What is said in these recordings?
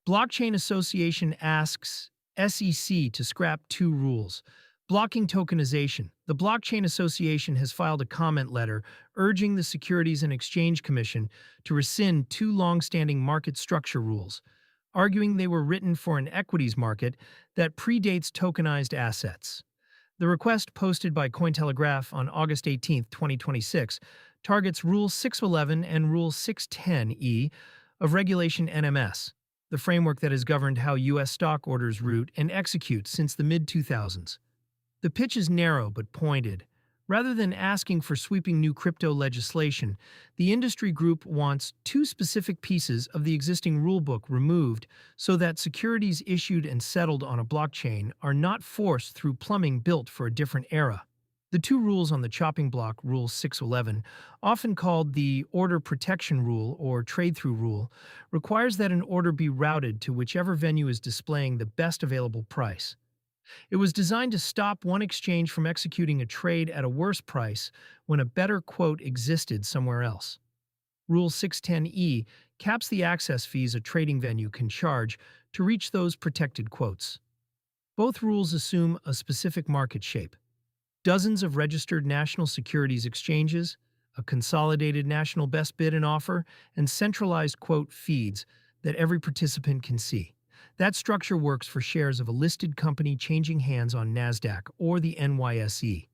Blockchain Association asks SEC to scrap two rules. Blocking tokenization. The Blockchain Association has filed a comment letter urging the Securities and Exchange Commission to rescind two long-standing market structure rules, arguing they were written for an equities market that predates tokenized assets. The request, posted by Cointelegraph on August 18, 2026, targets Rule 611 and Rule 610E of Regulation NMS, the framework that has governed how U.S. stock orders route and execute since the mid-2000s. The pitch is narrow but pointed. Rather than asking for sweeping new crypto legislation, the industry group wants two specific pieces of the existing rulebook removed so that securities issued and settled on a blockchain are not forced through plumbing built for a different era. The two rules on the chopping block, Rule 611, often called the Order Protection Rule or Trade-Through Rule, requires that an order be routed to whichever venue is displaying the best available price. It was designed to stop one exchange from executing a trade at a worse price when a better quote existed somewhere else. Rule 610E caps the access fees a trading venue can charge to reach those protected quotes. Both rules assume a specific market shape. Dozens of registered national securities exchanges, a consolidated national best bid and offer, and centralized quote feeds that every participant can see. That structure works for shares of a listed company changing hands on NASDAQ or the NYSE.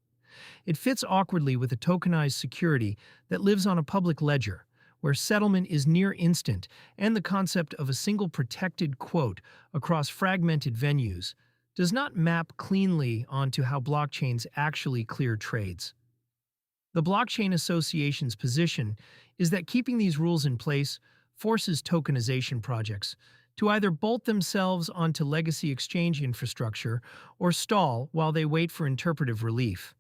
It fits awkwardly with a tokenized security that lives on a public ledger, where settlement is near instant, and the concept of a single protected quote across fragmented venues does not map cleanly onto how blockchains actually clear trades. The Blockchain Association's position is that keeping these rules in place forces tokenization projects to either bolt themselves onto legacy exchange infrastructure or stall while they wait for interpretive relief.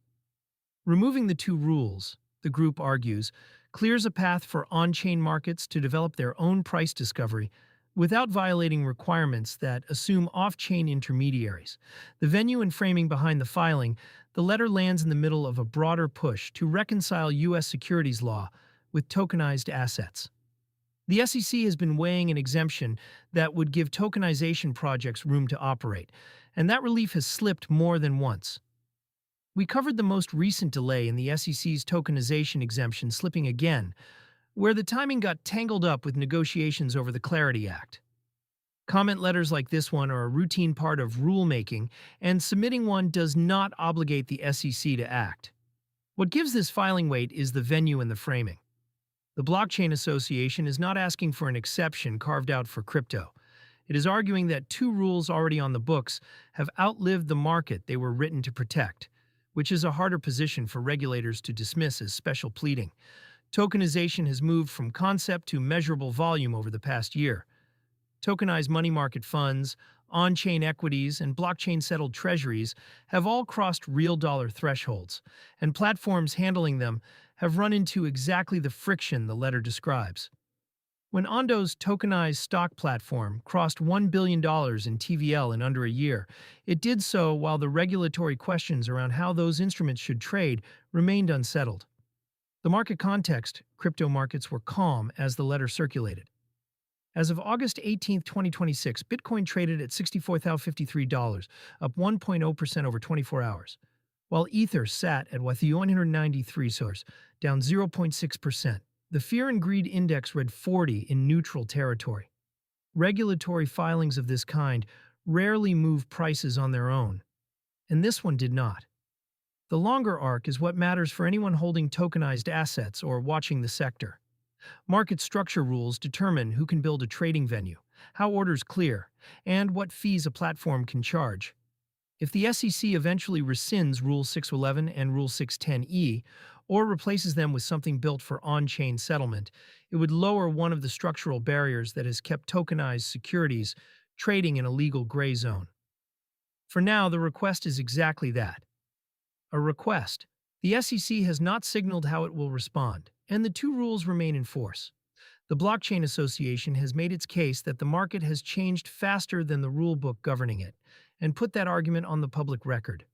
Removing the two rules, the group argues, clears a path for on-chain markets to develop their own price discovery without violating requirements that assume off-chain intermediaries. The venue and framing behind the filing, the letter lands in the middle of a broader push to reconcile U.S. securities law with tokenized assets. The SEC has been weighing an exemption that would give tokenization projects room to operate, and that relief has slipped more than once. We covered the most recent delay in the SEC's tokenization exemption slipping again, where the timing got tangled up with negotiations over the Clarity Act. Comment letters like this one are a routine part of rulemaking, and submitting one does not obligate the SEC to act. What gives this filing weight is the venue and the framing. The Blockchain Association is not asking for an exception carved out for crypto. It is arguing that two rules already on the books have outlived the market they were written to protect, which is a harder position for regulators to dismiss as special pleading. Tokenization has moved from concept to measurable volume over the past year. Tokenized money market funds, on-chain equities, and blockchain-settled treasuries have all crossed real dollar thresholds, and platforms handling them have run into exactly the friction the letter describes. When Ondo's tokenized stock platform crossed $1 billion in TVL in under a year, it did so while the regulatory questions around how those instruments should trade remained unsettled. The market context, crypto markets were calm as the letter circulated. As of August 18, 2026, Bitcoin traded at $64,053, up 1.0% over 24 hours, while Ether sat at 193 source, down 0.6%. The Fear and Greed Index read 40 in neutral territory. Regulatory filings of this kind rarely move prices on their own, and this one did not. The longer arc is what matters for anyone holding tokenized assets or watching the sector. Market structure rules determine who can build a trading venue, how orders clear, and what fees a platform can charge. If the SEC eventually rescinds Rule 611 and Rule 610E, or replaces them with something built for on-chain settlement, it would lower one of the structural barriers that has kept tokenized securities trading in a legal gray zone. For now, the request is exactly that. A request. The SEC has not signaled how it will respond, and the two rules remain in force. The Blockchain Association has made its case that the market has changed faster than the rulebook governing it, and put that argument on the public record.